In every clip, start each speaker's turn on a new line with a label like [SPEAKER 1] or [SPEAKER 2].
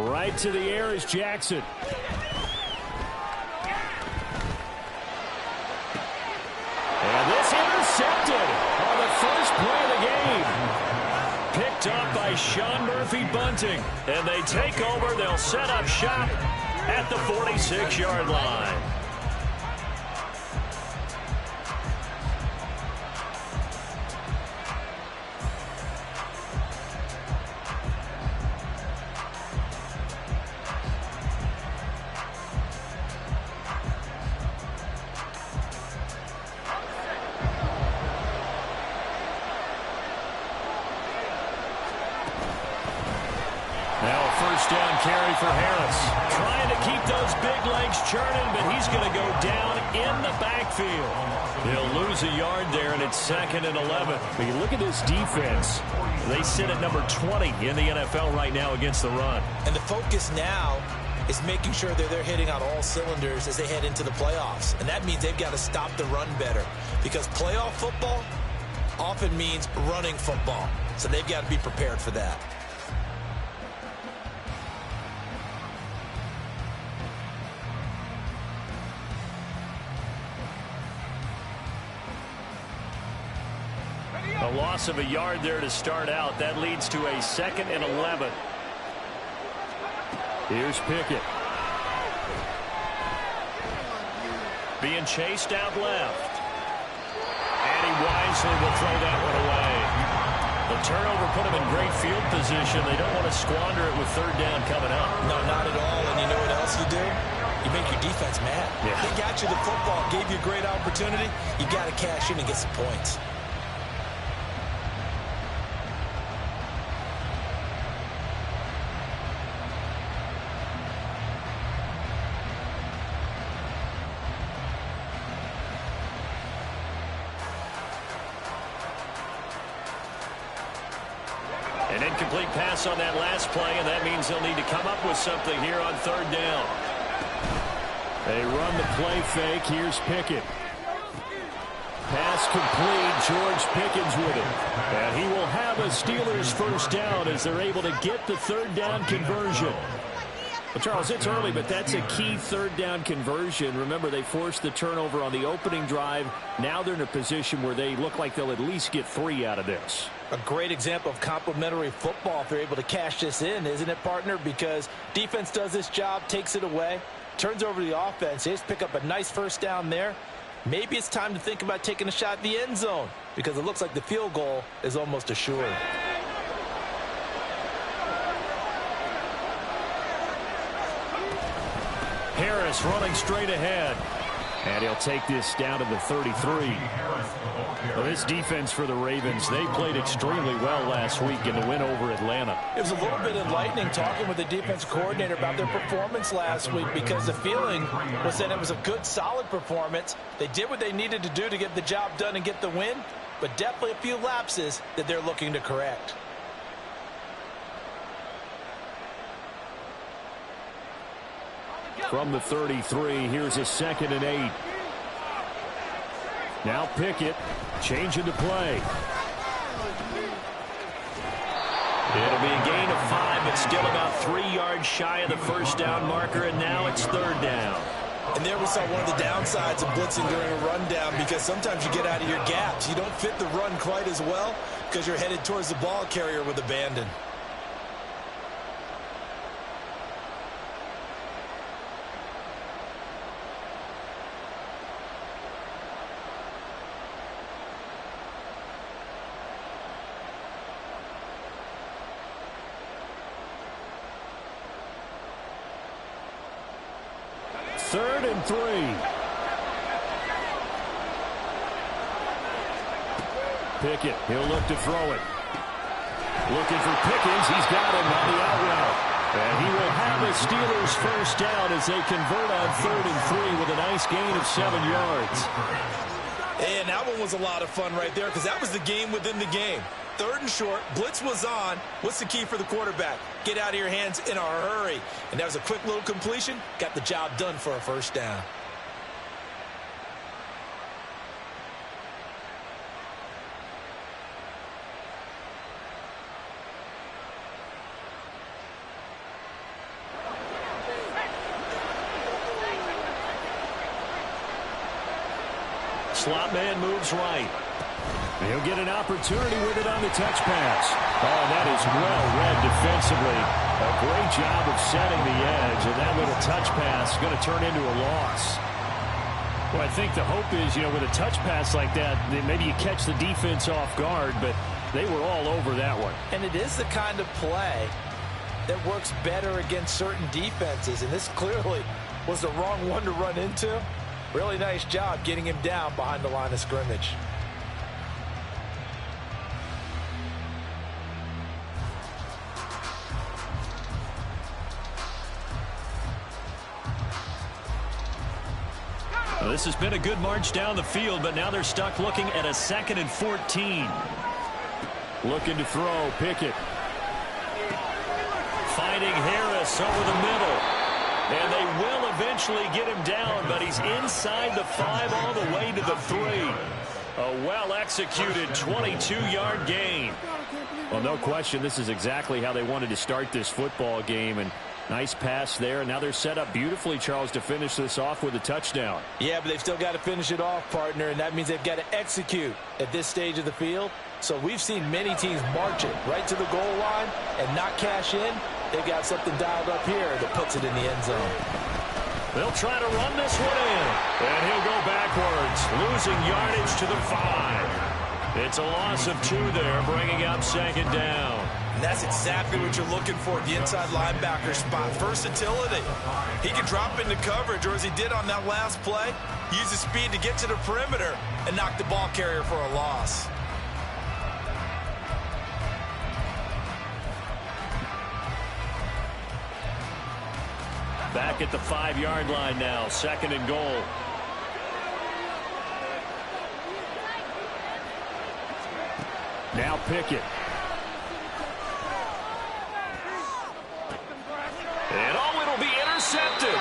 [SPEAKER 1] Right to the air is Jackson. And this intercepted on the first play of the game. Picked up by Sean Murphy-Bunting. And they take over. They'll set up shop at the 46-yard line. First down carry for Harris. Trying to keep those big legs churning, but he's going to go down in the backfield. He'll lose a yard there, and it's 2nd and 11. But you look at this defense. They sit at number 20 in the NFL right now against the run.
[SPEAKER 2] And the focus now is making sure that they're hitting on all cylinders as they head into the playoffs. And that means they've got to stop the run better, because playoff football often means running football. So they've got to be prepared for that.
[SPEAKER 1] A loss of a yard there to start out. That leads to a 2nd and 11. Here's Pickett. Being chased out left. And he wisely will throw that one away. The turnover put him in great field position. They don't want to squander it with 3rd down coming up.
[SPEAKER 2] No, not at all. And you know what else you do? You make your defense mad.
[SPEAKER 1] Yeah.
[SPEAKER 2] They got you the football, gave you a great opportunity. You got to cash in and get some points.
[SPEAKER 1] An incomplete pass on that last play, and that means they'll need to come up with something here on 3rd down. They run the play fake. Here's Pickett. Pass complete. George Pickens with it. And he will have a Steelers first down as they're able to get the 3rd down conversion. Well, Charles, it's early, but that's a key 3rd down conversion. Remember, they forced the turnover on the opening drive. Now they're in a position where they look like they'll at least get 3 out of this.
[SPEAKER 2] A great example of complementary football if they're able to cash this in, isn't it, partner? Because defense does this job, takes it away, turns over the offense. They just pick up a nice first down there. Maybe it's time to think about taking a shot at the end zone, because it looks like the field goal is almost assured.
[SPEAKER 1] Harris running straight ahead. And he'll take this down to the 33. Well, this defense for the Ravens, they played extremely well last week in the win over Atlanta.
[SPEAKER 2] It was a little bit enlightening talking with the defense coordinator about their performance last week, because the feeling was that it was a good, solid performance. They did what they needed to do to get the job done and get the win, but definitely a few lapses that they're looking to correct.
[SPEAKER 1] From the 33, here's a 2nd and 8. Now Pickett, changing the play. It'll be a gain of 5, but still about 3 yards shy of the first down marker, and now it's 3rd down.
[SPEAKER 2] And there we saw one of the downsides of blitzing during a rundown, because sometimes you get out of your gaps. You don't fit the run quite as well because you're headed towards the ball carrier with abandon.
[SPEAKER 1] Third and 3. Pickett, he'll look to throw it. Looking for Pickens. He's got him on the out route. And he will have the Steelers first down as they convert on 3rd and 3 with a nice gain of 7 yards.
[SPEAKER 2] And that one was a lot of fun right there, because that was the game within the game. 3rd and short, blitz was on. What's the key for the quarterback? Get out of your hands in a hurry. And that was a quick little completion. Got the job done for a first down.
[SPEAKER 1] slot man moves right. He'll get an opportunity with it on the touch pass. Oh, that is well read defensively. A great job of setting the edge, and that little touch pass is going to turn into a loss. Well, I think the hope is, with a touch pass like that, maybe you catch the defense off guard, but they were all over that one.
[SPEAKER 2] And it is the kind of play that works better against certain defenses, and this clearly was the wrong one to run into. Really nice job getting him down behind the line of scrimmage.
[SPEAKER 1] Well, this has been a good march down the field, but now they're stuck looking at a 2nd and 14. Looking to throw, Pickett. Finding Harris over the middle. And they will eventually get him down, but he's inside the 5 all the way to the 3. A well-executed 22-yard gain. Well, no question, this is exactly how they wanted to start this football game, and nice pass there. And now they're set up beautifully, Charles, to finish this off with a touchdown.
[SPEAKER 2] Yeah, but they've still got to finish it off, partner, and that means they've got to execute at this stage of the field. So we've seen many teams march it right to the goal line and not cash in. They've got something dialed up here that puts it in the end zone.
[SPEAKER 1] They'll try to run this one in, and he'll go backwards, losing yardage to the 5. It's a loss of 2 there, bringing up 2nd down.
[SPEAKER 3] And that's exactly what you're looking for at the inside linebacker spot. Versatility. He can drop into coverage, or as he did on that last play, use his speed to get to the perimeter and knock the ball carrier for a loss.
[SPEAKER 1] Back at the 5-yard line now, 2nd and goal. Now Pickett. And it'll be intercepted.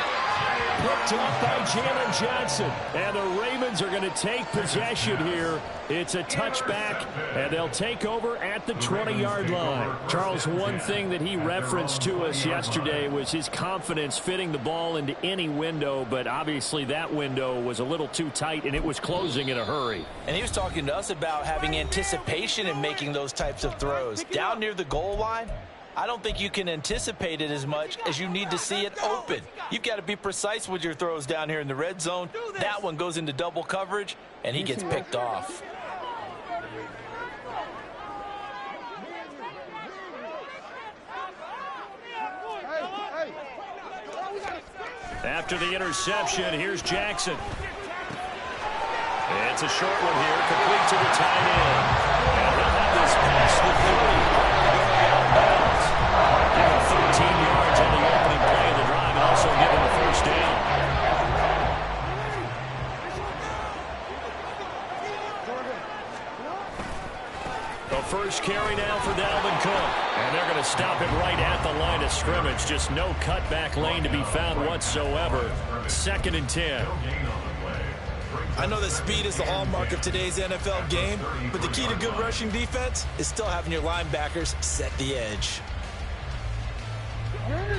[SPEAKER 1] Picked up by Jalen Johnson. And the Ravens are going to take possession here. It's a touchback, and they'll take over at the 20-yard line. Charles, one thing that he referenced to us yesterday was his confidence fitting the ball into any window, but obviously that window was a little too tight, and it was closing in a hurry.
[SPEAKER 2] And he was talking to us about having anticipation in making those types of throws. Down near the goal line, I don't think you can anticipate it as much as you need to see it open. You've got to be precise with your throws down here in the red zone. That one goes into double coverage, and he gets picked off.
[SPEAKER 1] After the interception, here's Jackson. It's a short one here, complete to the tight end. And he'll have this past the 30. Give him 13 yards on the opening play of the drive, and also give him a first down. The first carry now for Dalvin Cook. And they're going to stop him right at the line of scrimmage. Just no cutback lane to be found whatsoever. 2nd and 10.
[SPEAKER 3] I know that speed is the hallmark of today's NFL game, but the key to good rushing defense is still having your linebackers set the edge.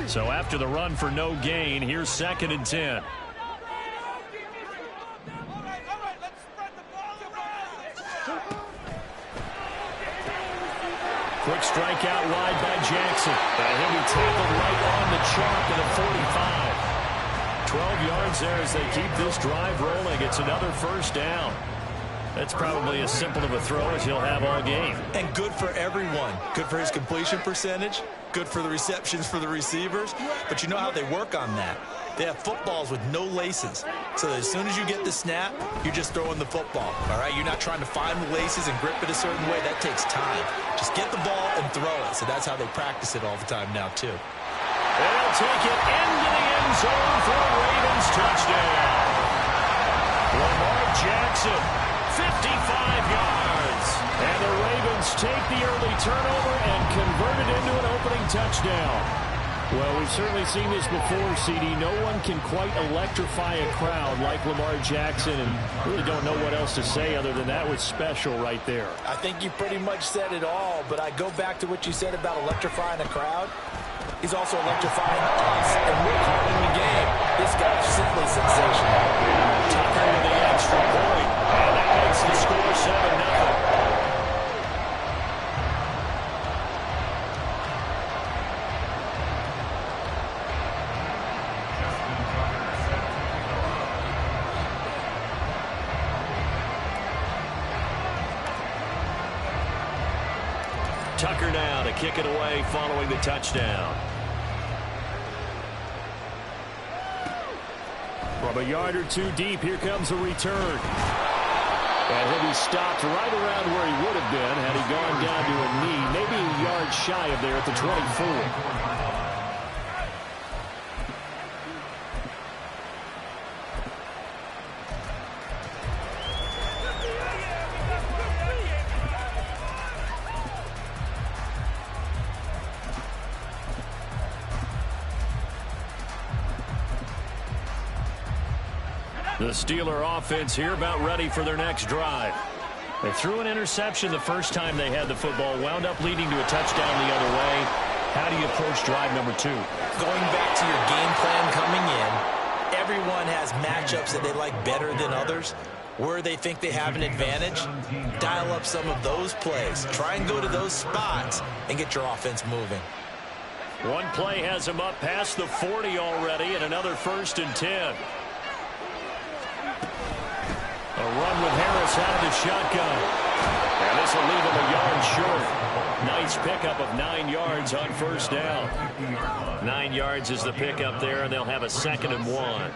[SPEAKER 1] So after the run for no gain, here's 2nd and 10. Quick strike out wide by Jackson. And he'll be tackled right on the chalk at the 45. 12 yards there as they keep this drive rolling. It's another first down. That's probably as simple of a throw as he'll have all game.
[SPEAKER 3] And good for everyone. Good for his completion percentage. Good for the receptions for the receivers. But you know how they work on that. They have footballs with no laces. So that as soon as you get the snap, you're just throwing the football. All right? You're not trying to find the laces and grip it a certain way. That takes time. Just get the ball and throw it. So that's how they practice it all the time now, too.
[SPEAKER 1] And they'll take it into the end zone for a Ravens touchdown. Lamar Jackson, 55 yards. And the Ravens take the early turnover and convert it into an opening touchdown. Well, we've certainly seen this before, CD. No one can quite electrify a crowd like Lamar Jackson, and really don't know what else to say other than that was special right there.
[SPEAKER 2] I think you pretty much said it all, but I go back to what you said about electrifying a crowd. He's also electrifying us, and we're calling the game. This guy's simply sensational.
[SPEAKER 1] Tucker with the extra point. And Tucker now to kick it away following the touchdown. From a yard or two deep, here comes a return. And he'll be stopped right around where he would have been had he gone down to a knee, maybe a yard shy of there at the 24. The Steeler offense here about ready for their next drive. They threw an interception the first time they had the football, wound up leading to a touchdown the other way. How do you approach drive number 2?
[SPEAKER 2] Going back to your game plan coming in, everyone has matchups that they like better than others. Where they think they have an advantage, dial up some of those plays. Try and go to those spots and get your offense moving.
[SPEAKER 1] One play has him up past the 40 already, and another 1st and 10. A run with Harris out of the shotgun. And this will leave him a yard short. Nice pickup of 9 yards on 1st down. 9 yards is the pickup there, and they'll have a 2nd and 1.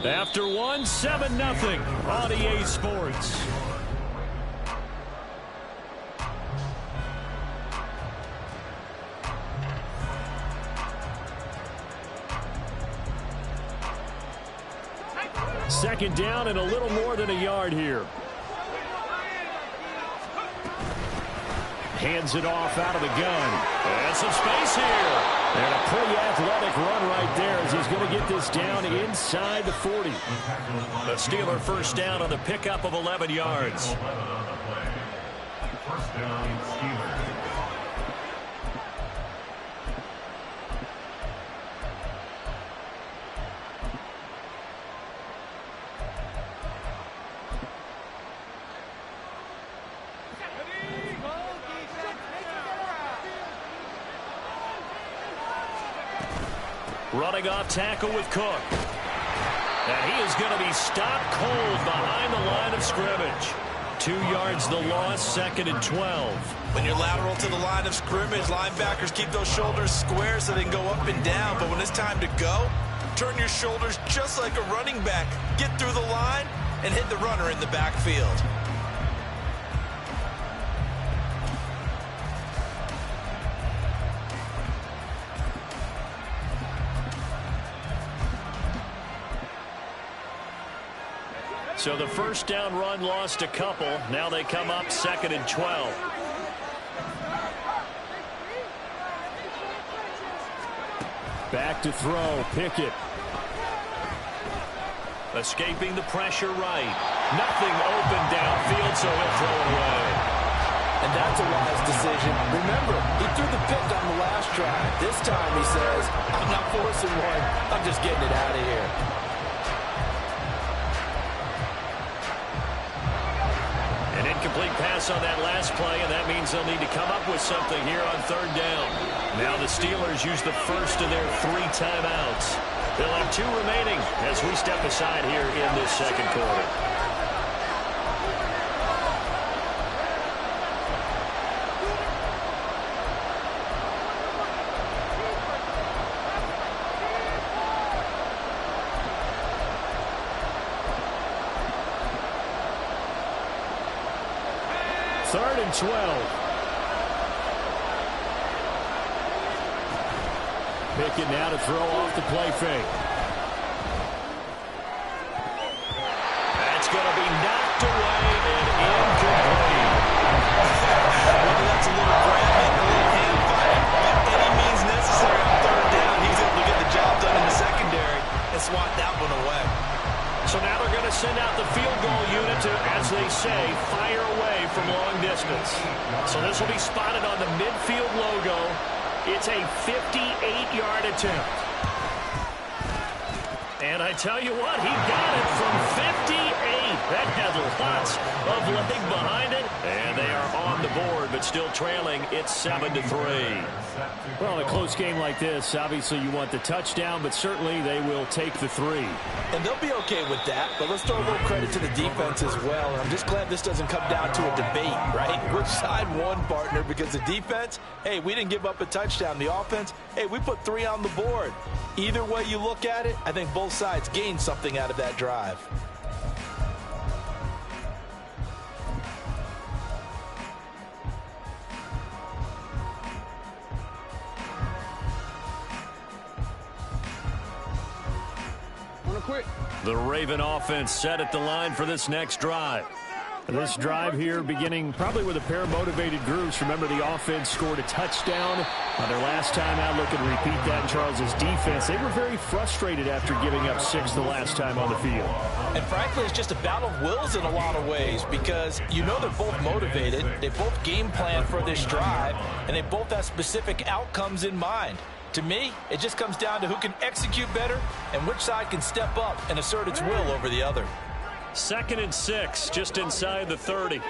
[SPEAKER 1] After 1, 7-0 on EA Sports. Second down and a little more than a yard here. Hands it off out of the gun. And some space here. And a pretty athletic run right there as he's going to get this down inside the 40. The Steeler 1st down on the pickup of 11 yards.
[SPEAKER 4] First down, Steelers.
[SPEAKER 1] Running off tackle with Cook. And he is going to be stopped cold behind the line of scrimmage. 2 yards the loss, 2nd and 12.
[SPEAKER 3] When you're lateral to the line of scrimmage, linebackers keep those shoulders square so they can go up and down. But when it's time to go, turn your shoulders just like a running back. Get through the line and hit the runner in the backfield.
[SPEAKER 1] So the 1st down run lost a couple. Now they come up 2nd and 12. Back to throw. Pickett. Escaping the pressure right. Nothing open downfield, so he'll throw it away.
[SPEAKER 2] And that's a wise decision. Remember, he threw the pick on the last drive. This time he says, I'm not forcing one. I'm just getting it out of here.
[SPEAKER 1] Incomplete pass on that last play, and that means they'll need to come up with something here on 3rd down. Now the Steelers use the first of their 3 timeouts. They'll have 2 remaining as we step aside here in this 2nd quarter. Third and 12. Pickett now to throw off the play fake. That's going to be knocked away and incomplete.
[SPEAKER 3] Whether that's a little grabbing, a little hand fighting, by any means necessary on 3rd down, he's able to get the job done in the secondary and swat that one away.
[SPEAKER 1] So now they're going to send out the field goal unit to, as they say, fire away from long distance. So this will be spotted on the midfield logo. It's a 58-yard attempt. And I tell you what, he got it from 58. That had lots of leg behind it. And they are on the board but still trailing. It's 7-3.
[SPEAKER 4] Well, in a close game like this, obviously you want the touchdown, but certainly they will take the 3.
[SPEAKER 2] And they'll be okay with that, but let's throw a little credit to the defense as well. And I'm just glad this doesn't come down to a debate, right? Which side won, partner? Because the defense, hey, we didn't give up a touchdown. The offense, hey, we put 3 on the board. Either way you look at it, I think both sides gained something out of that drive.
[SPEAKER 1] The Raven offense set at the line for this next drive.
[SPEAKER 4] This drive here beginning probably with a pair of motivated groups. Remember, the offense scored a touchdown on their last time out. Looking to repeat that in Charles's defense. They were very frustrated after giving up 6 the last time on the field.
[SPEAKER 2] And frankly, it's just a battle of wills in a lot of ways because you know they're both motivated. They both game plan for this drive, and they both have specific outcomes in mind. To me, it just comes down to who can execute better and which side can step up and assert its will over the other.
[SPEAKER 1] 2nd and 6, just inside the 30.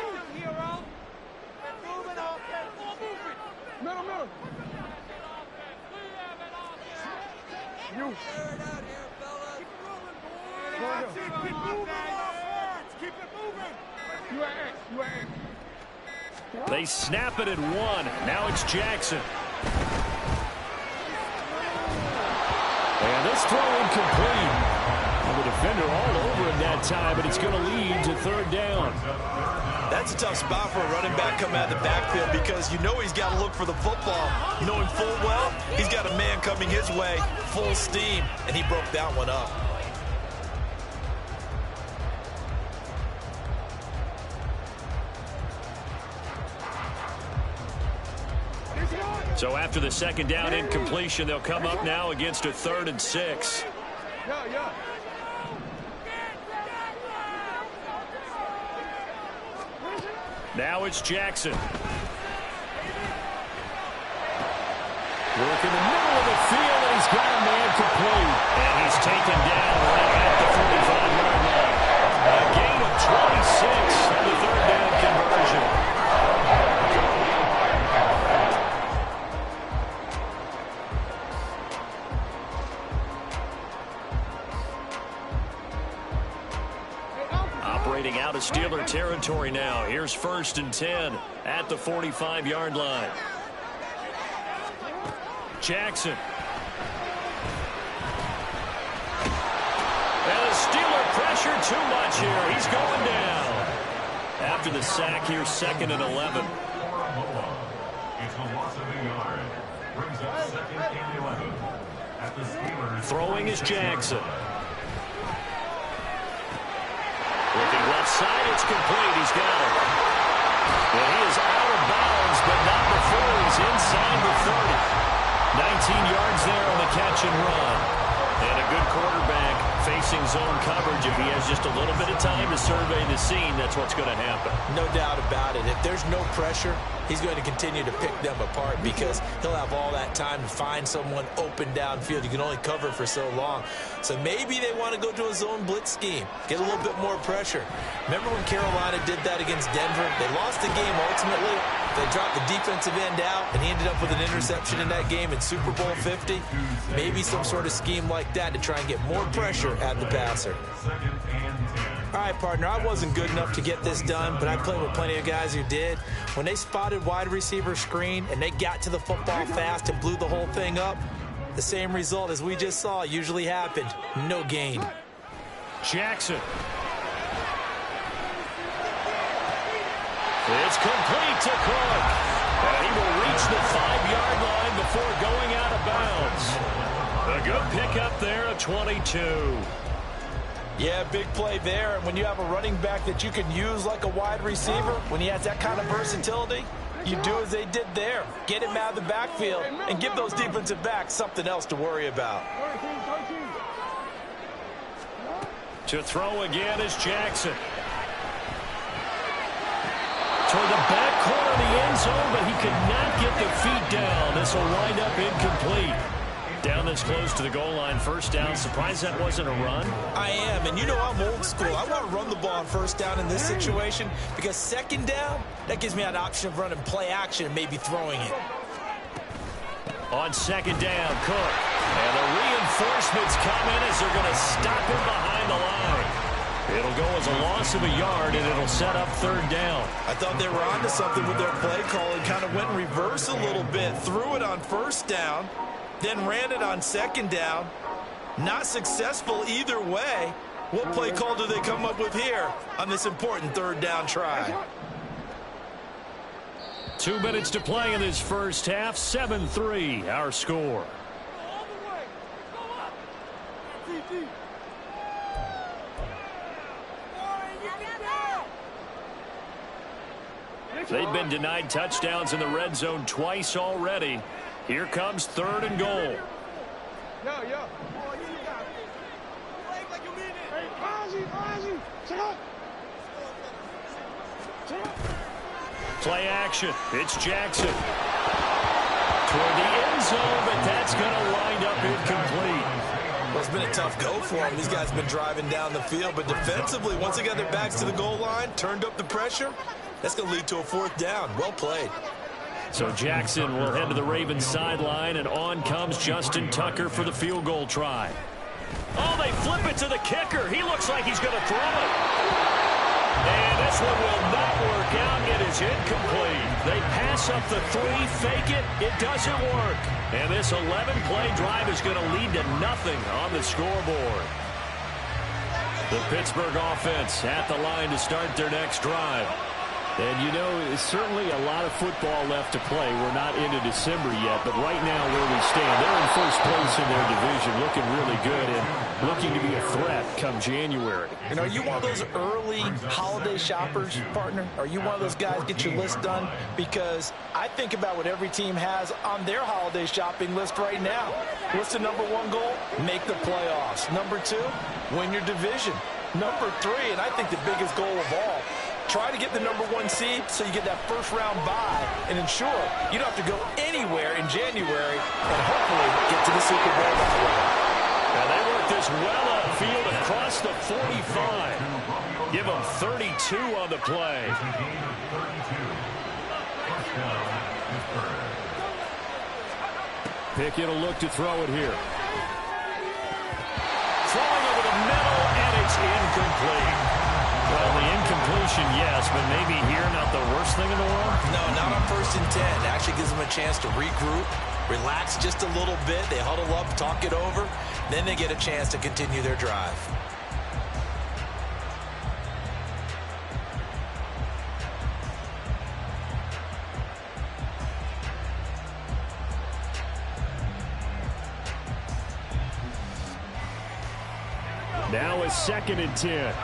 [SPEAKER 1] They snap it at 1. Now it's Jackson. And this throw incomplete. The defender all over him that time, but it's going to lead to 3rd down.
[SPEAKER 3] That's a tough spot for a running back coming out of the backfield because you know he's got to look for the football, knowing full well he's got a man coming his way, full steam, and he broke that one up.
[SPEAKER 1] So after the 2nd down incompletion, they'll come up now against a 3rd and 6. Now it's Jackson. Work in the middle of the field, and he's got a man complete. And he's taken down right at the 45-yard line. A gain of 26 on the 3rd down conversion. Operating out of Steeler territory now. Here's 1st and 10 at the 45-yard line. Jackson. And the Steeler pressure too much here. He's going down. After the sack, here's 2nd and 11. Throwing is Jackson. Looking left side, it's complete. He's got it. And he is out of bounds, but not before he's inside the 30. 19 yards there on the catch and run. And a good quarterback facing zone coverage. If he has just a little bit of time to survey the scene, that's what's going to happen.
[SPEAKER 2] No doubt about it. If there's no pressure, he's going to continue to pick them apart because he'll have all that time to find someone open downfield. You can only cover for so long. So maybe they want to go to a zone blitz scheme, get a little bit more pressure. Remember when Carolina did that against Denver? They lost the game ultimately. They dropped the defensive end out, and he ended up with an interception in that game in Super Bowl 50. Maybe some sort of scheme like that to try and get more pressure at the passer. All right, partner, I wasn't good enough to get this done, but I played with plenty of guys who did. When they spotted wide receiver screen and they got to the football fast and blew the whole thing up, the same result as we just saw usually happened. No gain.
[SPEAKER 1] Jackson. It's complete to Cook. And he will reach the 5-yard line before going out of bounds. A good pickup there at 22.
[SPEAKER 2] Yeah, big play there. And when you have a running back that you can use like a wide receiver, when he has that kind of versatility, you do as they did there. Get him out of the backfield and give those defensive backs something else to worry about.
[SPEAKER 1] To throw again is Jackson. Toward the back corner of the end zone, but he could not get the feet down. This will wind up incomplete. Down this close to the goal line, first down. Surprised that wasn't a run?
[SPEAKER 3] I am, and you know I'm old school. I want to run the ball on first down in this situation because second down, that gives me an option of running play action and maybe throwing it.
[SPEAKER 1] On second down, Cook. And the reinforcements come in as they're going to stop him behind the line. It'll go as a loss of a yard, and it'll set up third down.
[SPEAKER 3] I thought they were onto something with their play call and kind of went in reverse a little bit. Threw it on first down, then ran it on second down. Not successful either way. What play call do they come up with here on this important third down try?
[SPEAKER 1] 2 minutes to play in this first half. 7-3, our score. They've been denied touchdowns in the red zone twice already. Here comes third and goal. Play action. It's Jackson. Toward the end zone, but that's going to wind up incomplete.
[SPEAKER 3] Well, it's been a tough go for them. These guys have been driving down the field, but defensively, once they got their backs to the goal line, turned up the pressure, that's going to lead to a fourth down. Well played.
[SPEAKER 1] So Jackson will head to the Ravens sideline, and on comes Justin Tucker for the field goal try. Oh, they flip it to the kicker. He looks like he's going to throw it. And this one will not work out. It is incomplete. They pass up the three, fake it. It doesn't work. And this 11-play drive is going to lead to nothing on the scoreboard. The Pittsburgh offense at the line to start their next drive.
[SPEAKER 4] And, you know, it's certainly a lot of football left to play. We're not into December yet, but right now where we stand, they're in first place in their division, looking really good and looking to be a threat come January.
[SPEAKER 2] You know, are you one of those early holiday shoppers, partner? Are you one of those guys get your list done? Because I think about what every team has on their holiday shopping list right now. What's the number one goal? Make the playoffs. Number two, win your division. Number three, and I think the biggest goal of all, try to get the number one seed so you get that first round bye and ensure you don't have to go anywhere in January and hopefully get to the Super Bowl that way.
[SPEAKER 1] And they work this well upfield across the 45. Give them 32 on the play.
[SPEAKER 4] Pickett will look to throw it here.
[SPEAKER 1] Throwing over the middle, and it's incomplete. Well, the incompletion, yes, but maybe here not the worst thing in the world?
[SPEAKER 3] No, not on 1st and 10. It actually gives them a chance to regroup, relax just a little bit. They huddle up, talk it over. Then they get a chance to continue their drive.
[SPEAKER 4] Now it's 2nd and 10.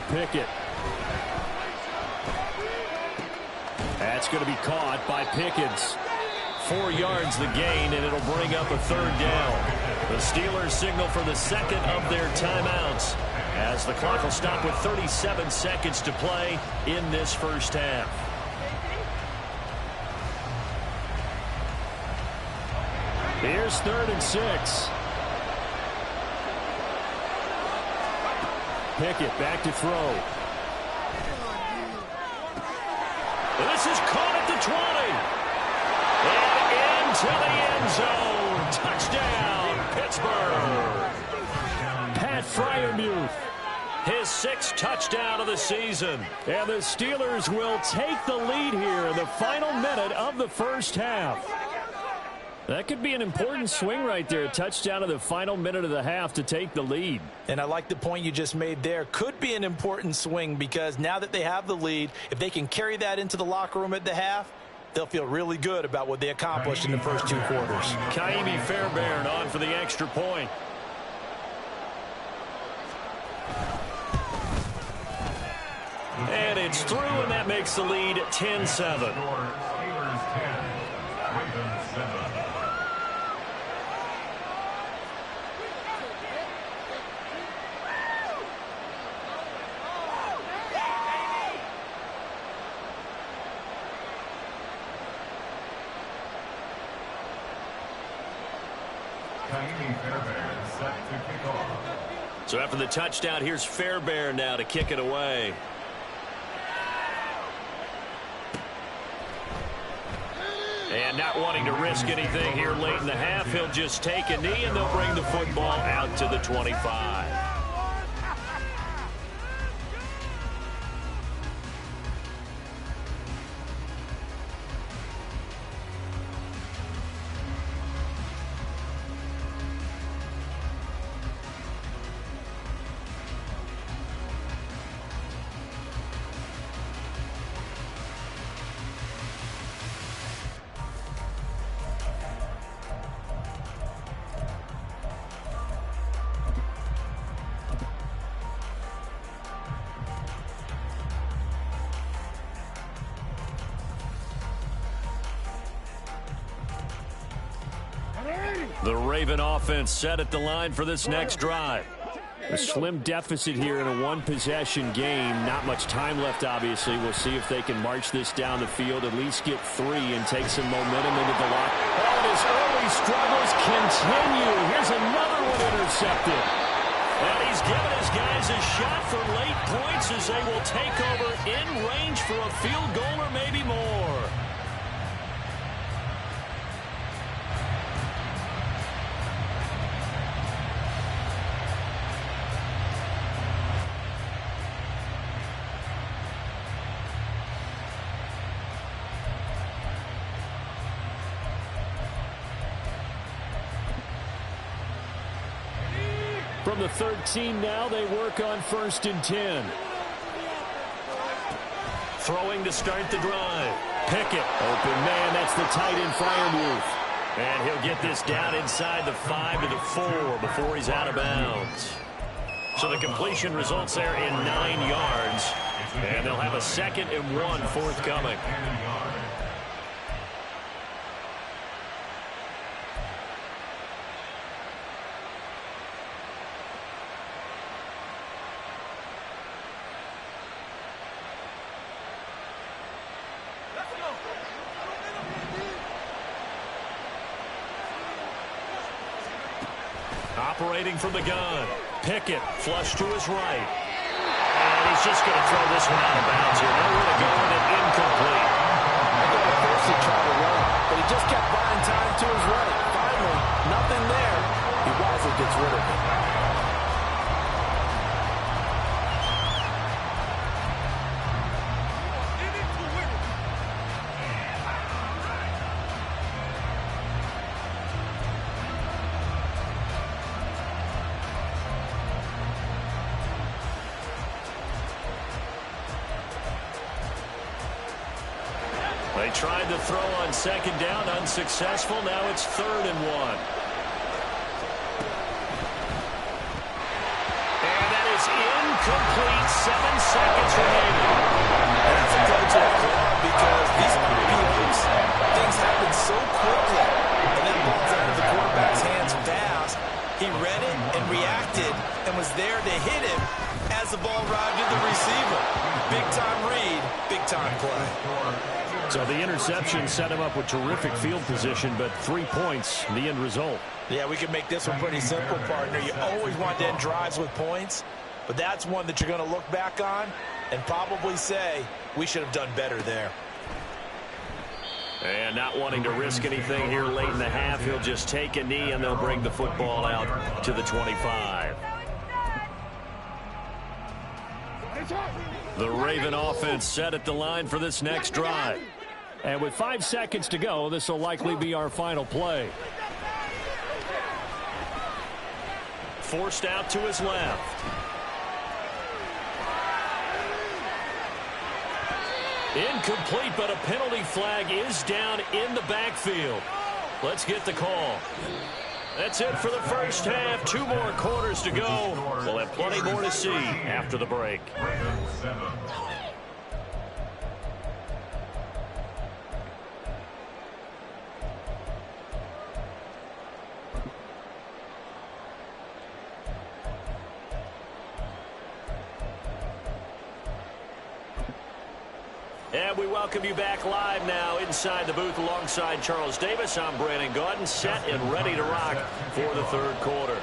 [SPEAKER 4] Pickett. That's going to be caught by Pickens.
[SPEAKER 1] 4 yards the gain, and it'll bring up a third down. The Steelers signal for the second of their timeouts as the clock will stop with 37 seconds to play in this first half.
[SPEAKER 4] Here's 3rd and 6. Pickett back to throw.
[SPEAKER 1] This is caught at the 20. And into the end zone. Touchdown, Pittsburgh.
[SPEAKER 4] Pat Freiermuth.
[SPEAKER 1] His 6th touchdown of the season.
[SPEAKER 4] And the Steelers will take the lead here in the final minute of the first half. That could be an important swing right there. A touchdown of the final minute of the half to take the lead.
[SPEAKER 2] And I like the point you just made there. Could be an important swing because now that they have the lead, if they can carry that into the locker room at the half, they'll feel really good about what they accomplished in the first 2 quarters.
[SPEAKER 1] Kaimi Fairbairn on for the extra point. And it's through, and that makes the lead 10-7. So after the touchdown, here's Fairbairn now to kick it away. And not wanting to risk anything here late in the half, he'll just take a knee, and they'll bring the football out to the 25. The Raven offense set at the line for this next drive. A slim deficit here in a one-possession game. Not much time left, obviously. We'll see if they can march this down the field, at least get 3 and take some momentum into the lock. Oh, and his early struggles continue. Here's another one intercepted. And he's given his guys a shot for late points as they will take over in range for a field goal or maybe more. From the 13 now, they work on 1st and 10. Throwing to start the drive. Pickett, open man, that's the tight end Freiermuth. And he'll get this down inside the 5 to the 4 before he's out of bounds. So the completion results there in 9 yards. And they'll have a 2nd and 1 forthcoming. Operating from the gun. Pickett flush to his right. And he's just going to throw this one out of bounds here. Nowhere to go with it, incomplete.
[SPEAKER 2] At first he tried to run, but he just kept buying time to his right. Finally, nothing there. He wisely gets rid of it.
[SPEAKER 1] They tried to throw on 2nd down, unsuccessful. Now it's 3rd and 1. And that is incomplete. 7 seconds remaining.
[SPEAKER 2] That's a touch of club because these POs, things happen so quickly. And that ball's out of the quarterback's hands fast. He read it and reacted and was there to hit him as the ball arrived at the receiver. Big time read, big time play.
[SPEAKER 4] So the interception set him up with terrific field position, but 3 points, the end result.
[SPEAKER 2] Yeah, we can make this one pretty simple, partner. You always want to end drives with points, but that's one that you're going to look back on and probably say, we should have done better there.
[SPEAKER 1] And not wanting to risk anything here late in the half, he'll just take a knee, and they'll bring the football out to the 25. The Raven offense set at the line for this next drive.
[SPEAKER 4] And with 5 seconds to go, this will likely be our final play.
[SPEAKER 1] Forced out to his left. Incomplete, but a penalty flag is down in the backfield. Let's get the call. That's it for the first half. 2 more quarters to go. We'll have plenty more to see after the break. And we welcome you back live now inside the booth alongside Charles Davis. I'm Brandon Gaudin, set and ready to rock for the third quarter.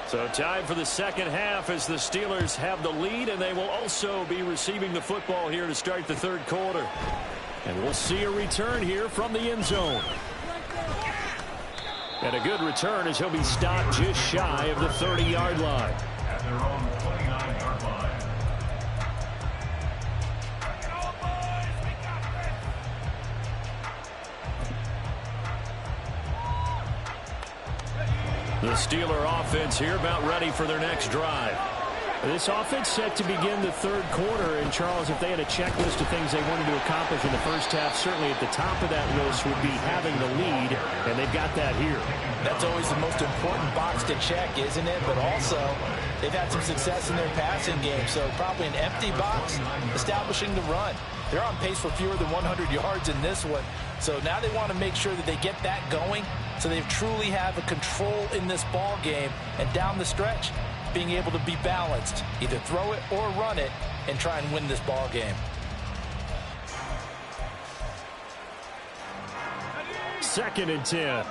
[SPEAKER 1] So time for the second half as the Steelers have the lead, and they will also be receiving the football here to start the third quarter. And we'll see a return here from the end zone. And a good return as he'll be stopped just shy of the 30-yard line.
[SPEAKER 5] At their own 29-yard line.
[SPEAKER 1] The Steeler offense here about ready for their next drive.
[SPEAKER 4] This offense set to begin the third quarter. And, Charles, if they had a checklist of things they wanted to accomplish in the first half, certainly at the top of that list would be having the lead, and they've got that here.
[SPEAKER 2] That's always the most important box to check, isn't it? But also, they've had some success in their passing game, so probably an empty box, establishing the run. They're on pace for fewer than 100 yards in this one. So now they want to make sure that they get that going so they truly have a control in this ball game, and down the stretch, being able to be balanced, either throw it or run it, and try and win this ball game.
[SPEAKER 4] Second and 10.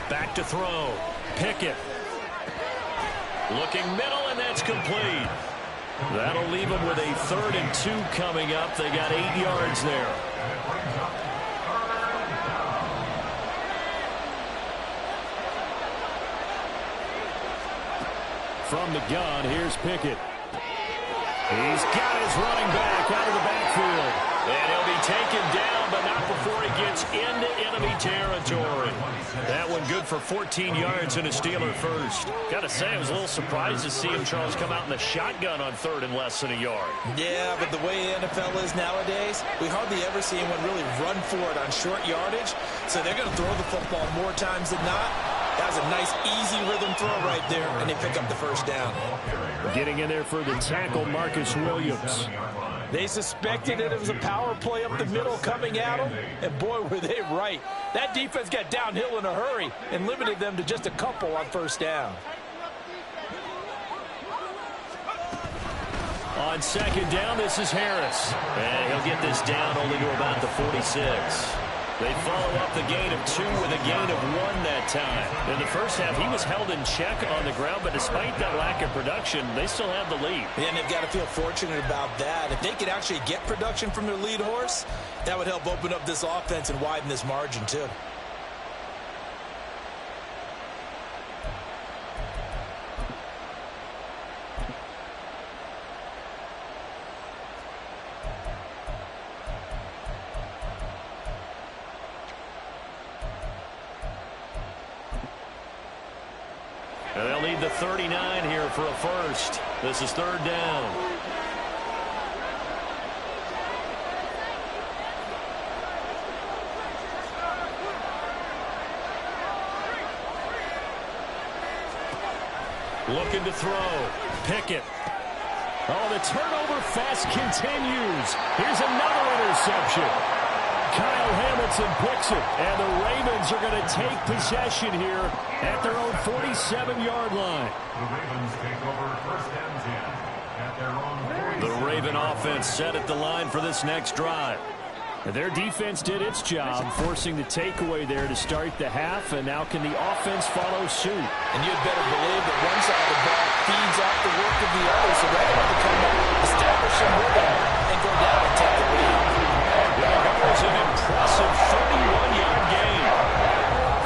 [SPEAKER 1] Back to throw. Pickett. Looking middle, and that's complete. That'll leave them with a 3rd and 2 coming up. They got 8 yards there.
[SPEAKER 4] From the gun, here's Pickett. He's got his running back out of the backfield.
[SPEAKER 1] And he'll be taken down, but not before he gets into enemy territory. That one good for 14 yards and a Steeler first.
[SPEAKER 4] Got to say, I was a little surprised to see him, Charles, come out in the shotgun on 3rd and less than a yard.
[SPEAKER 3] Yeah, but the way the NFL is nowadays, we hardly ever see anyone really run for it on short yardage. So they're going to throw the football more times than not. That was a nice, easy rhythm throw right there, and they pick up the first down.
[SPEAKER 4] Getting in there for the tackle, Marcus Williams.
[SPEAKER 2] They suspected that it was a power play up the middle coming at them, and boy, were they right. That defense got downhill in a hurry and limited them to just a couple on first down.
[SPEAKER 1] On second down, this is Harris. And he'll get this down only to about the 46. They follow up the gain of 2 with a gain of 1 that time.
[SPEAKER 4] In the first half, he was held in check on the ground, but despite that lack of production, they still have the lead.
[SPEAKER 3] And they've got to feel fortunate about that. If they could actually get production from their lead horse, that would help open up this offense and widen this margin too.
[SPEAKER 1] And they'll need the 39 here for a first. This is 3rd down. Looking to throw. Pickett.
[SPEAKER 4] Oh, the turnover fest continues. Here's another interception. Kyle Hamilton picks it, and the Ravens are going to take possession here at their own 47-yard line.
[SPEAKER 5] The Ravens take over 1st and 10 at their own 40.
[SPEAKER 1] The Raven offense set at the line for this next drive.
[SPEAKER 4] Their defense did its job, forcing the takeaway there to start the half, and now can the offense follow suit?
[SPEAKER 2] And you'd better believe that one side of the ball feeds off the work of the other, so they're going to come up, establish some rhythm, and go down and take the lead.
[SPEAKER 1] That was an impressive 31-yard gain.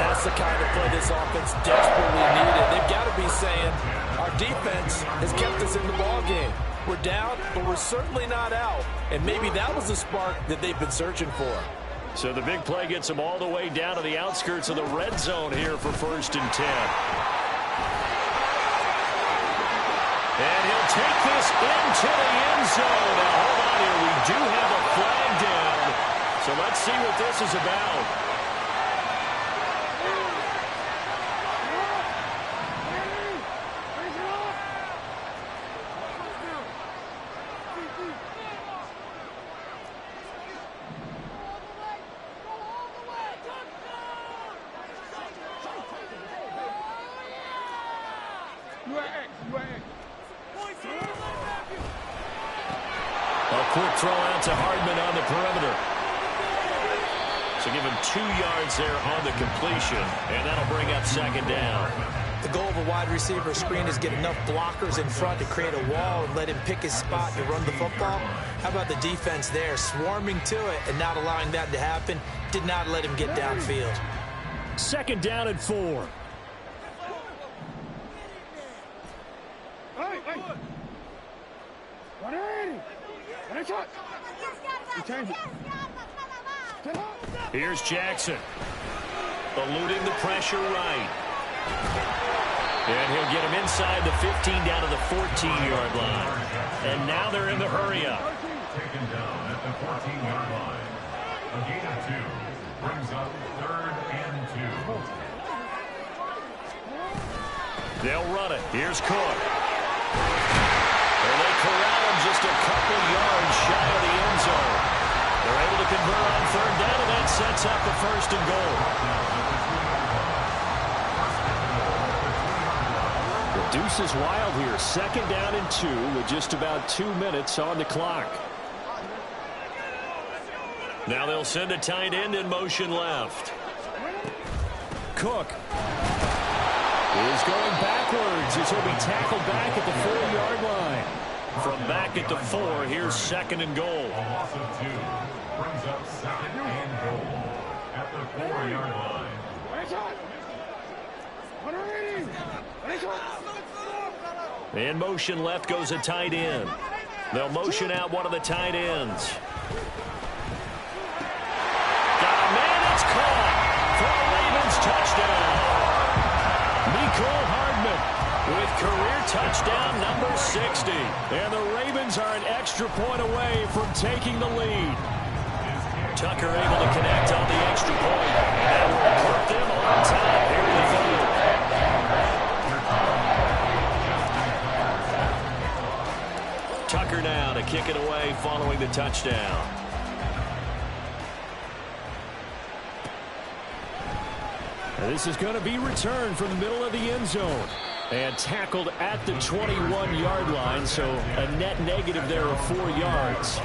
[SPEAKER 2] That's the kind of play this offense desperately needed. They've got to be saying, our defense has kept us in the ball game. We're down, but we're certainly not out. And maybe that was the spark that they've been searching for.
[SPEAKER 1] So the big play gets them all the way down to the outskirts of the red zone here for 1st and 10. And he'll take this into the end zone. Now, hold on here. We do have a flag down. So let's see what this is about. A quick throw out to Hardman on the perimeter. So give him 2 yards there on the completion, and that'll bring up second down.
[SPEAKER 2] The goal of a wide receiver screen is get enough blockers in front to create a wall and let him pick his spot to run the football. How about the defense there, swarming to it and not allowing that to happen? Did not let him get downfield.
[SPEAKER 4] Second down and 4.
[SPEAKER 1] Here's Jackson. Eluding the pressure right. And he'll get him inside the 15 down to the 14-yard line. And now they're in the hurry-up.
[SPEAKER 5] Taken down at the 14-yard line. A gain of 2 brings up 3rd and 2.
[SPEAKER 1] They'll run it. Here's Cook. And they corral him just a couple yards shy of the end zone. They're able to convert on 3rd down, and that sets up the 1st and goal.
[SPEAKER 4] The deuce is wild here. 2nd down and 2 with just about 2 minutes on the clock.
[SPEAKER 1] Now they'll send a tight end in motion left.
[SPEAKER 4] Cook is going backwards as he'll be tackled back at the 4-yard line.
[SPEAKER 1] From back at the 4, here's 2nd and goal.
[SPEAKER 5] A loss of 2 brings up 2nd and goal at the 4-yard line.
[SPEAKER 1] In motion left goes a tight end. They'll motion out one of the tight ends. Got a man, it's caught for a Ravens touchdown. Nicole Hardman with career touchdown number 60.
[SPEAKER 4] And the Ravens are an extra point away from taking the lead.
[SPEAKER 1] Tucker able to connect on the extra point. And that will put them on top here in the third. Tucker now to kick it away following the touchdown.
[SPEAKER 4] And this is going to be returned from the middle of the end zone. And tackled at the 21-yard line, so a net negative there of 4 yards.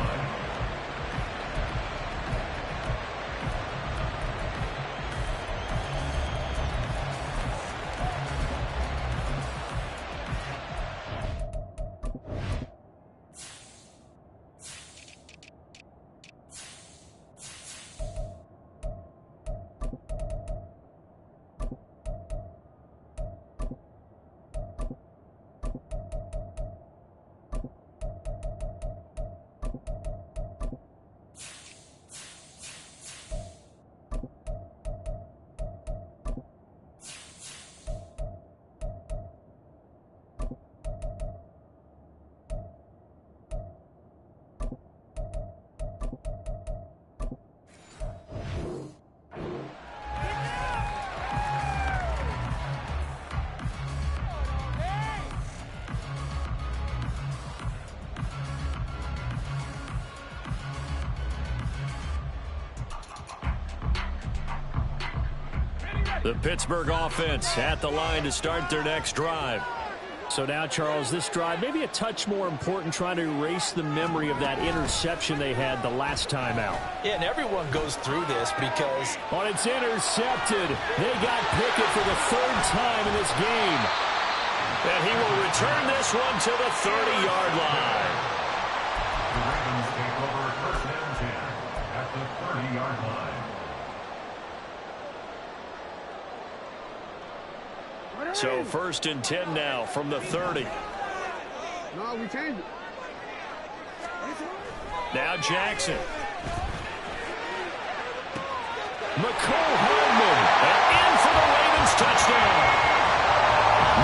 [SPEAKER 1] The Pittsburgh offense at the line to start their next drive.
[SPEAKER 4] So now, Charles, this drive maybe a touch more important, trying to erase the memory of that interception they had the last time out.
[SPEAKER 2] Yeah, and everyone goes through this because
[SPEAKER 4] on it's intercepted. They got Pickett for the 3rd time in this game.
[SPEAKER 1] And he will return this one to the 30-yard line.
[SPEAKER 5] The Ravens take over 1st and 10 at the 30-yard line.
[SPEAKER 1] So 1st and 10 now from the 30.
[SPEAKER 6] No, we changed it.
[SPEAKER 1] Now Jackson.
[SPEAKER 4] Nicole Hardman.
[SPEAKER 1] And in for the Ravens touchdown.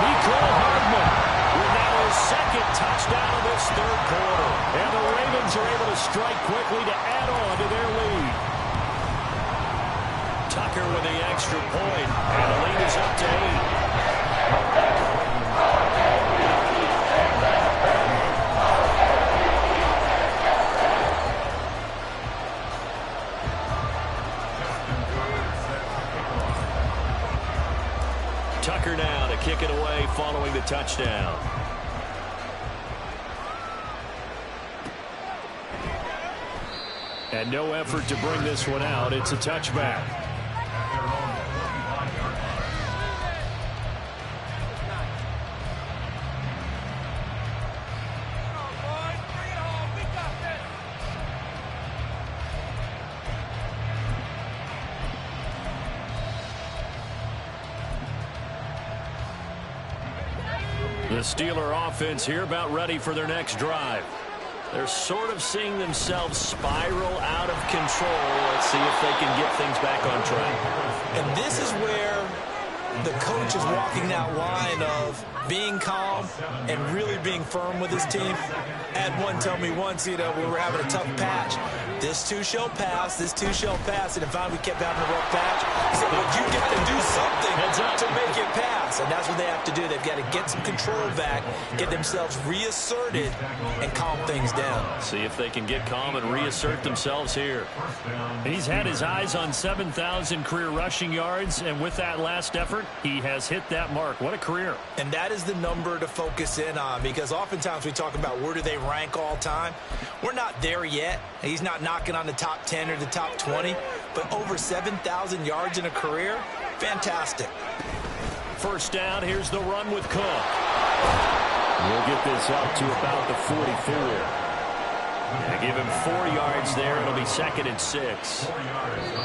[SPEAKER 4] Nicole Hardman
[SPEAKER 1] with now his 2nd touchdown of this 3rd quarter.
[SPEAKER 4] And the Ravens are able to strike quickly to add on to their lead.
[SPEAKER 1] Tucker with the extra point. And the lead is up to 8. Tucker now to kick it away following the touchdown.
[SPEAKER 4] And no effort to bring this one out. It's a touchback.
[SPEAKER 1] The Steeler offense here about ready for their next drive. They're sort of seeing themselves spiral out of control. Let's see if they can get things back on track.
[SPEAKER 2] And this is where the coach is walking that line of being calm and really being firm with his team. Had one tell me once, we were having a tough patch. This too shall pass, this too shall pass. And if we kept having a rough patch, he said, well, you got to do something to make it pass. And that's what they have to do. They've got to get some control back, get themselves reasserted, and calm things down.
[SPEAKER 1] See if they can get calm and reassert themselves here.
[SPEAKER 4] He's had his eyes on 7,000 career rushing yards, and with that last effort, he has hit that mark. What a career.
[SPEAKER 2] And that is the number to focus in on, because oftentimes we talk about where do they rank all time. We're not there yet. He's not knocking on the top 10 or the top 20, but over 7,000 yards in a career, fantastic.
[SPEAKER 1] First down, here's the run with Cook.
[SPEAKER 4] We'll get this up to about the 44.
[SPEAKER 1] They give him 4 yards there. It'll be 2nd and 6.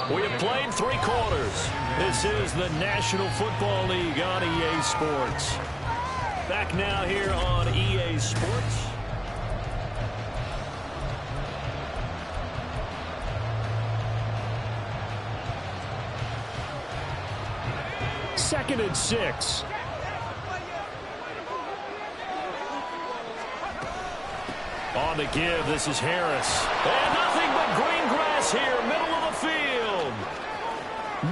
[SPEAKER 1] We have played 3 quarters.
[SPEAKER 4] This is the National Football League on EA Sports.
[SPEAKER 1] Back now here on EA Sports.
[SPEAKER 4] Second and 6.
[SPEAKER 1] On the give, this is Harris. And nothing but green grass here, middle of the field.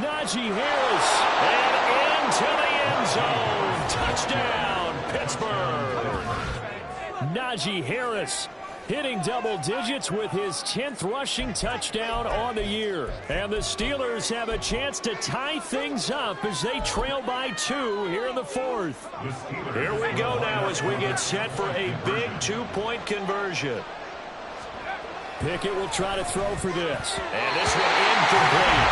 [SPEAKER 4] Najee Harris.
[SPEAKER 1] And into the end zone. Touchdown, Pittsburgh.
[SPEAKER 4] Najee Harris hitting double digits with his 10th rushing touchdown on the year. And the Steelers have a chance to tie things up as they trail by 2 here in the 4th.
[SPEAKER 1] Here we go now as we get set for a big 2-point conversion.
[SPEAKER 4] Pickett will try to throw for this.
[SPEAKER 1] And this one incomplete.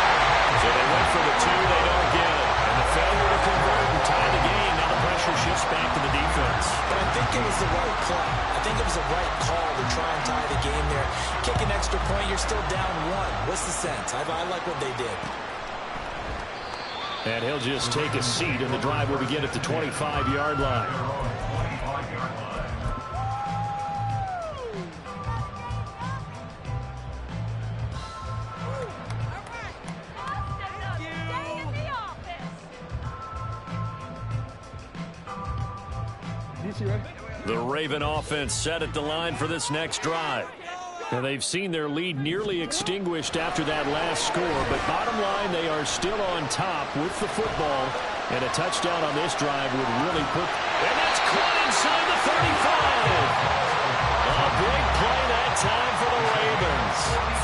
[SPEAKER 1] So they went for the 2, they don't get it. And the failure to convert and tie the game. Now the pressure shifts back to the defense.
[SPEAKER 2] But I think it was the right play. I think it was the right call to try and tie the game there. Kick an extra point, you're still down 1. What's the sense? I like what they did.
[SPEAKER 4] And he'll just take a seat, and the drive will begin at the 25-yard line.
[SPEAKER 1] The Raven offense set at the line for this next drive.
[SPEAKER 4] Now they've seen their lead nearly extinguished after that last score, but bottom line, they are still on top with the football, and a touchdown on this drive would really put...
[SPEAKER 1] And that's caught inside the 35. A big play that time for the Ravens.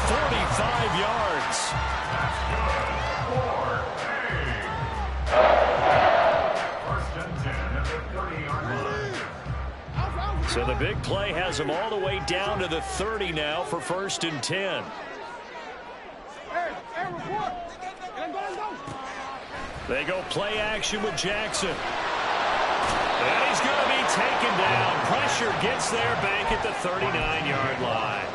[SPEAKER 1] 45 yards. So the big play has them all the way down to the 30 now for 1st and 10. They go play action with Jackson. And he's going to be taken down. Pressure gets there back at the 39-yard line.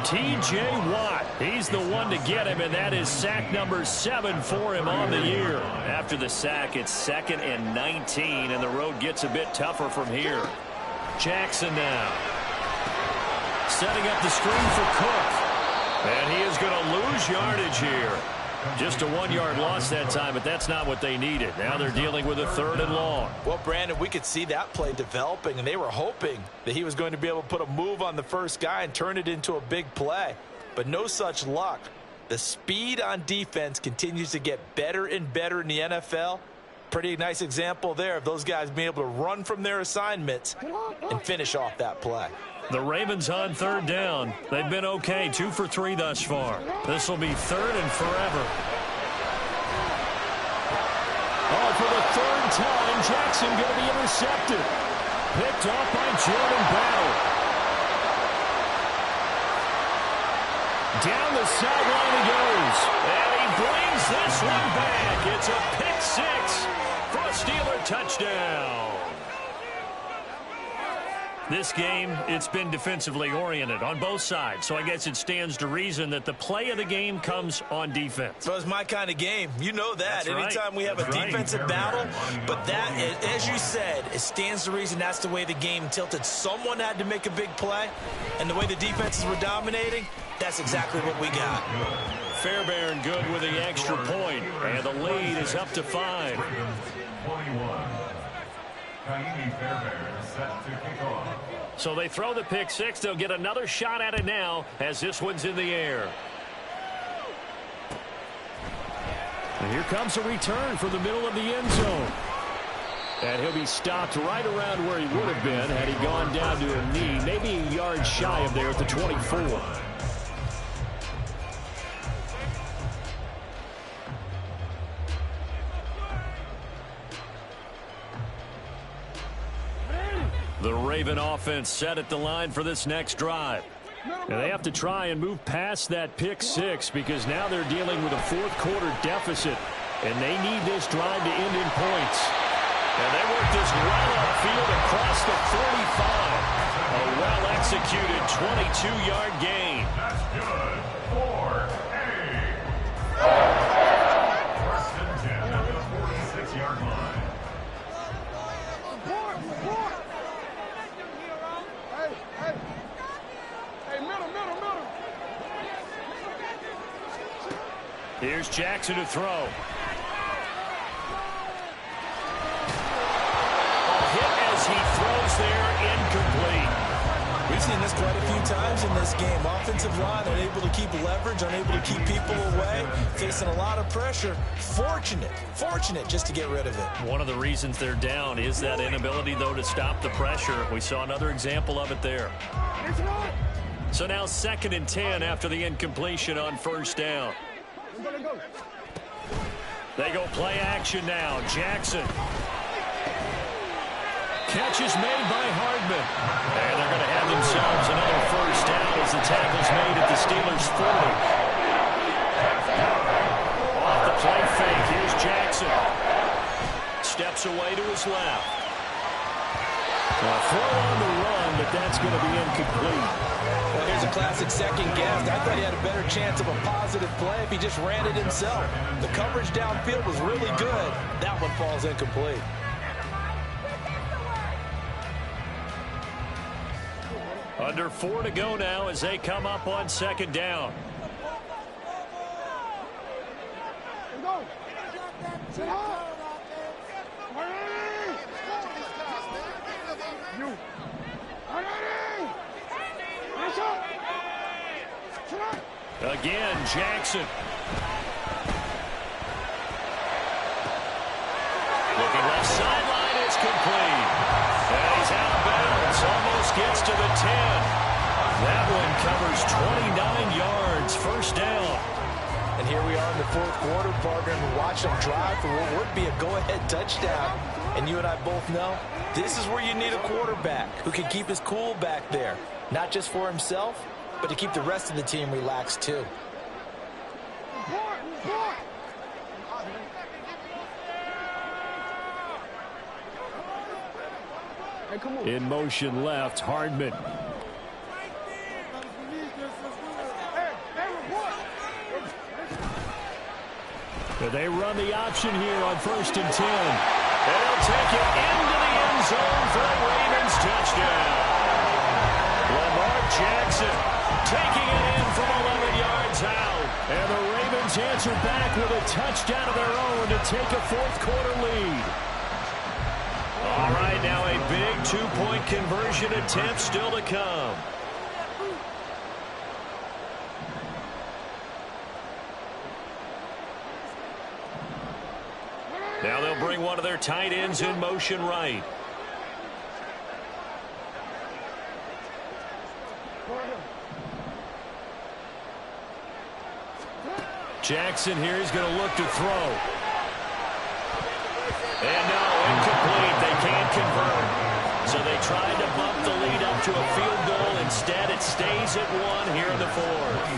[SPEAKER 4] T.J. Watt, he's the one to get him, and that is sack number 7 for him on the year.
[SPEAKER 1] After the sack, it's 2nd and 19, and the road gets a bit tougher from here. Jackson now. Setting up the screen for Cook. And he is going to lose yardage here. Just a 1-yard loss that time, but that's not what they needed. Now they're dealing with a 3rd and long.
[SPEAKER 2] Well, Brandon, we could see that play developing, and they were hoping that he was going to be able to put a move on the first guy and turn it into a big play. But no such luck. The speed on defense continues to get better and better in the NFL. Pretty nice example there of those guys being able to run from their assignments and finish off that play.
[SPEAKER 1] The Ravens on 3rd down. They've been okay, 2 for 3 thus far. This will be 3rd and forever.
[SPEAKER 4] Oh, for the 3rd time, Jackson going to be intercepted. Picked off by Jordan Battle.
[SPEAKER 1] Down the sideline he goes. And he brings this one back. It's a pick six for a Steeler touchdown. This game, it's been defensively oriented on both sides, so I guess it stands to reason that the play of the game comes on defense.
[SPEAKER 3] So it's my kind of game. You know that.
[SPEAKER 1] That's right.
[SPEAKER 3] Anytime we have a defensive battle, but that, as you said, it stands to reason that's the way the game tilted. Someone had to make a big play, and the way the defenses were dominating, that's exactly what we got.
[SPEAKER 1] Fairbairn good with the extra point, and the lead is up to 5.
[SPEAKER 5] 21. Kaimi Fairbairn set to kick off.
[SPEAKER 1] So they throw the pick six. They'll get another shot at it now as this one's in the air. And here comes a return from the middle of the end zone. And he'll be stopped right around where he would have been had he gone down to a knee, maybe a yard shy of there at the 24. The Raven offense set at the line for this next drive. And they have to try and move past that pick six because now they're dealing with a fourth-quarter deficit, and they need this drive to end in points. And they work this well upfield across the 45. A well-executed 22-yard gain.
[SPEAKER 5] That's good. 4-8. First and 10 at the 46-yard line.
[SPEAKER 1] Here's Jackson to throw. A hit as he throws there, incomplete.
[SPEAKER 3] We've seen this quite a few times in this game. Offensive line unable to keep leverage, unable to keep people away, facing a lot of pressure. Fortunate just to get rid of it.
[SPEAKER 1] One of the reasons they're down is that inability, though, to stop the pressure. We saw another example of it there. So now 2nd and 10 after the incompletion on first down. They go play action now. Jackson. Catch is made by Hardman. And they're going to have themselves another first down as the tackle's made at the Steelers' 40. Off the play fake. Here's Jackson. Steps away to his left. A throw on the run, but that's going to be incomplete.
[SPEAKER 2] Well, here's a classic second guess. I thought he had a better chance of a positive play if he just ran it himself. The coverage downfield was really good. That one falls incomplete.
[SPEAKER 1] Under 4 to go now as they come up on 2nd down. Again, Jackson. Looking left sideline, it's complete. And he's out of bounds, almost gets to the 10. That one covers 29 yards, first down.
[SPEAKER 2] And here we are in the fourth quarter, partner, and we watch them drive for what would be a go-ahead touchdown. And you and I both know this is where you need a quarterback who can keep his cool back there, not just for himself, but to keep the rest of the team relaxed too.
[SPEAKER 1] In motion left, Hardman. They run the option here on 1st and 10. They'll take it into the end zone for the Ravens touchdown. Lamar Jackson taking it in from 11 yards out. And the Ravens answer back with a touchdown of their own to take a fourth-quarter lead. All right, now a big two-point conversion attempt still to come. Now they'll bring one of their tight ends in motion right. Jackson here is going to look to throw. And no, incomplete. They can't convert. So they tried to bump the lead up to a field goal. Instead, it stays at 1 here in the fourth.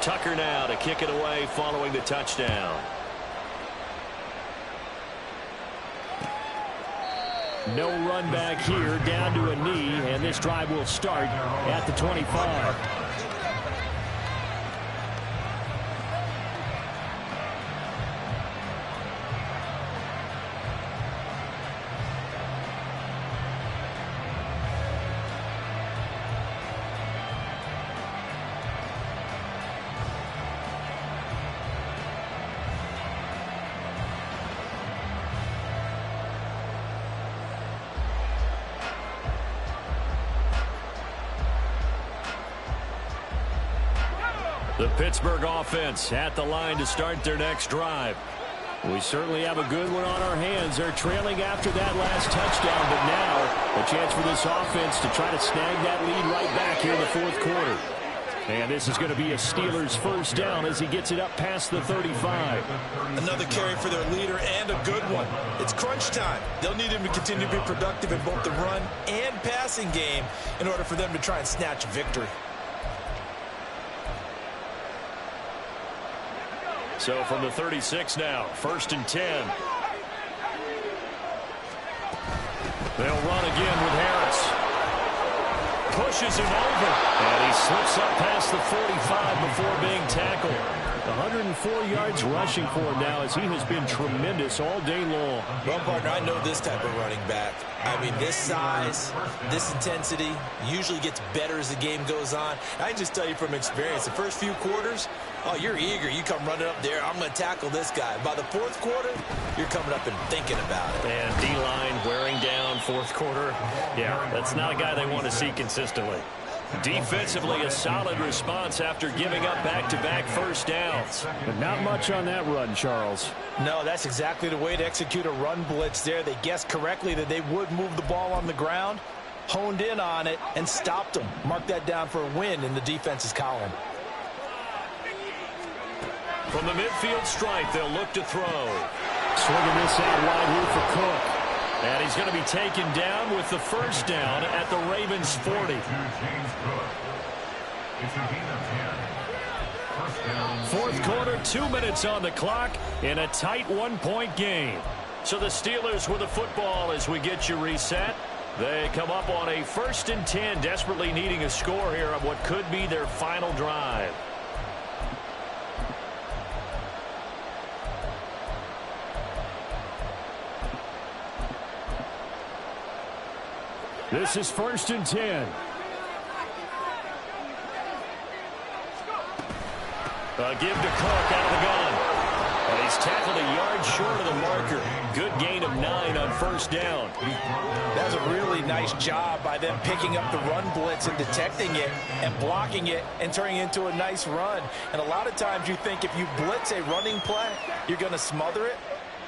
[SPEAKER 1] Tucker now to kick it away following the touchdown.
[SPEAKER 4] No run back here, down to a knee, and this drive will start at the 25.
[SPEAKER 1] The Pittsburgh offense at the line to start their next drive.
[SPEAKER 4] We certainly have a good one on our hands. They're trailing after that last touchdown, but now a chance for this offense to try to snag that lead right back here in the fourth quarter. And this is going to be a Steelers first down as he gets it up past the 35.
[SPEAKER 3] Another carry for their leader and a good one. It's crunch time. They'll need him to continue to be productive in both the run and passing game in order for them to try and snatch a victory.
[SPEAKER 1] So from the 36 now, 1st and 10. They'll run again with Harris. Pushes him over. And he slips up past the 45 before being tackled.
[SPEAKER 4] 104 yards rushing for him now as he has been tremendous all day long.
[SPEAKER 3] Well, partner, I know this type of running back. I mean, this size, this intensity usually gets better as the game goes on. I can just tell you from experience, the first few quarters, oh, you're eager. You come running up there, I'm going to tackle this guy. By the fourth quarter, you're coming up and thinking about it.
[SPEAKER 1] And D-line wearing down fourth quarter. Yeah, that's not a guy they want to see consistently. Defensively, a solid response after giving up back-to-back first downs.
[SPEAKER 4] But not much on that run, Charles.
[SPEAKER 2] No, that's exactly the way to execute a run blitz there. They guessed correctly that they would move the ball on the ground, honed in on it, and stopped them. Mark that down for a win in the defense's column.
[SPEAKER 1] From the midfield stripe, they'll look to throw.
[SPEAKER 4] Swinging this out wide here for Cook.
[SPEAKER 1] And he's going to be taken down with the first down at the Ravens' 40. Fourth quarter, 2 minutes on the clock in a tight one-point game. So the Steelers with the football as we get you reset. They come up on a 1st and 10, desperately needing a score here on what could be their final drive.
[SPEAKER 4] This is 1st and 10.
[SPEAKER 1] Give to Cook out of the gun. And he's tackled a yard short of the marker. Good gain of 9 on first down.
[SPEAKER 2] That's a really nice job by them picking up the run blitz and detecting it and blocking it and turning it into a nice run. And a lot of times you think if you blitz a running play, you're going to smother it.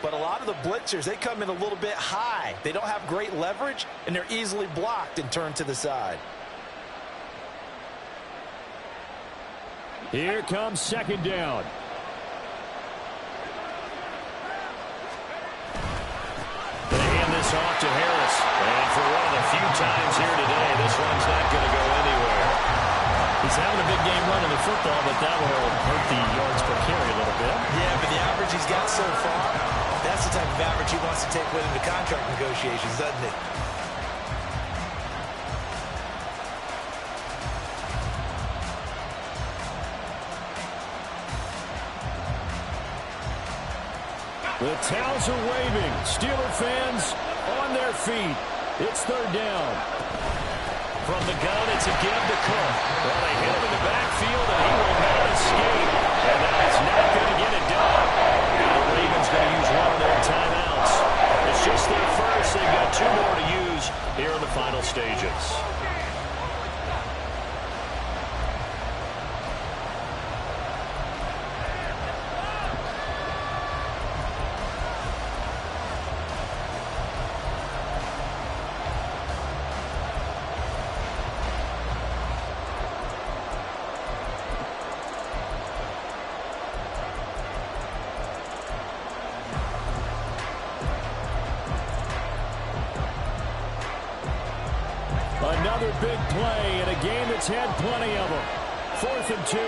[SPEAKER 2] But a lot of the blitzers, they come in a little bit high. They don't have great leverage, and they're easily blocked and turned to the side.
[SPEAKER 4] Here comes 2nd down.
[SPEAKER 1] They hand this off to Harris. And for one of the few times here today, this one's not going to go anywhere.
[SPEAKER 4] He's having a big game running the football, but that will hurt the yards per carry a little bit.
[SPEAKER 2] Yeah, but the average he's got so far, that's the type of average he wants to take with him to contract negotiations, doesn't it?
[SPEAKER 4] The towels are waving. Steeler fans on their feet. It's 3rd down.
[SPEAKER 1] From the gun, it's a give to Cook. Well, they hit him in the backfield, and he will not escape. And that's not going to get it done. Now the Ravens going to use one of their timeouts. It's just their first. They've got 2 more to use here in the final stages.
[SPEAKER 4] another big play in a game that's had plenty of them. 4th and 2.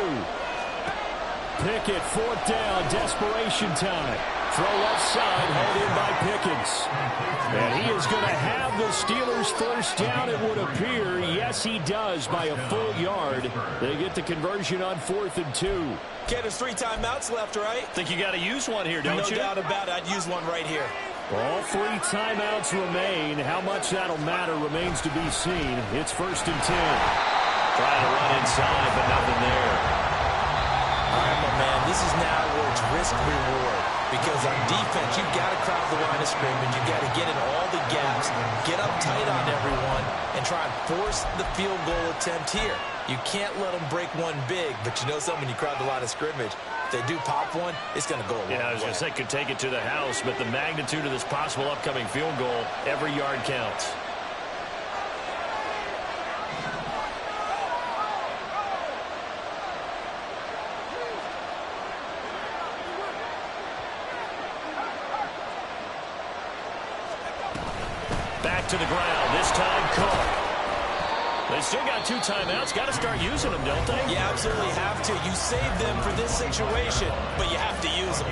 [SPEAKER 4] Pickett, 4th down, desperation time. Throw left side, held in by Pickens. And he is going to have the Steelers first down, it would appear. Yes, he does, by a full yard. They get the conversion on 4th and 2.
[SPEAKER 2] Okay, there's 3 timeouts left, right?
[SPEAKER 1] Think you got to use one here, don't you?
[SPEAKER 2] No doubt about it. I'd use one right here.
[SPEAKER 4] All 3 timeouts remain. How much that'll matter remains to be seen. It's 1st and 10.
[SPEAKER 1] Trying to run inside, but nothing there.
[SPEAKER 2] All right, my man, this is now where it's risk-reward. Because on defense, you've got to crowd the line of scrimmage. You've got to get in all the gaps, get up tight on everyone, and try and force the field goal attempt here. You can't let them break one big, but you know something, when you crowd the line of scrimmage, if they do pop one, it's going to go a long way.
[SPEAKER 1] Yeah, I was going to say, could take it to the house, but the magnitude of this possible upcoming field goal, every yard counts. Back to the ground, this time Cook. They still got 2 timeouts. Got to start using them, don't they?
[SPEAKER 2] You absolutely have to. You save them for this situation, but you have to use them.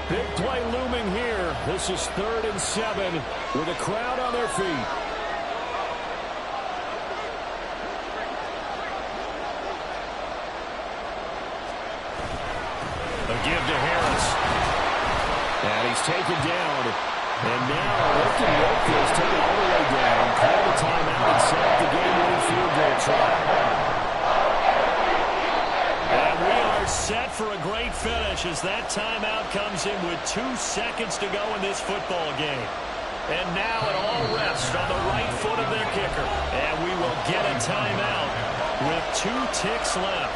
[SPEAKER 4] Big play looming here. This is 3rd and 7 with a crowd on their feet.
[SPEAKER 1] A give to Harris.
[SPEAKER 4] And he's taken down. And now they can work this, take it all the way down, call the timeout, and set up the game-winning field goal try.
[SPEAKER 1] And we are set for a great finish as that timeout comes in with 2 seconds to go in this football game. And now it all rests on the right foot of their kicker. And we will get a timeout with 2 ticks left.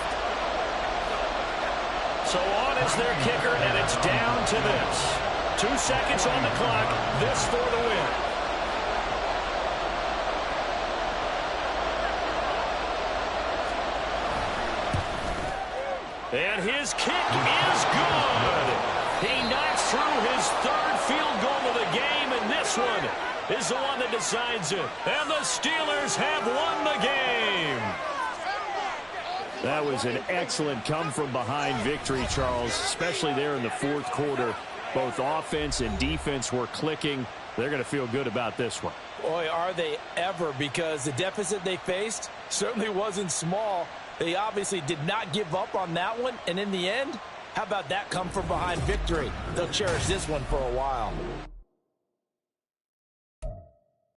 [SPEAKER 1] So on is their kicker, and it's down to this. 2 seconds on the clock, this for the win. And his kick is good. He knocks through his 3rd field goal of the game, and this one is the one that decides it. And the Steelers have won the game.
[SPEAKER 4] That was an excellent come-from-behind victory, Charles, especially there in the 4th quarter. Both offense and defense were clicking. They're going to feel good about this one.
[SPEAKER 2] Boy, are they ever, because the deficit they faced certainly wasn't small. They obviously did not give up on that one, and in the end, how about that come-from-behind victory? They'll cherish this one for a while.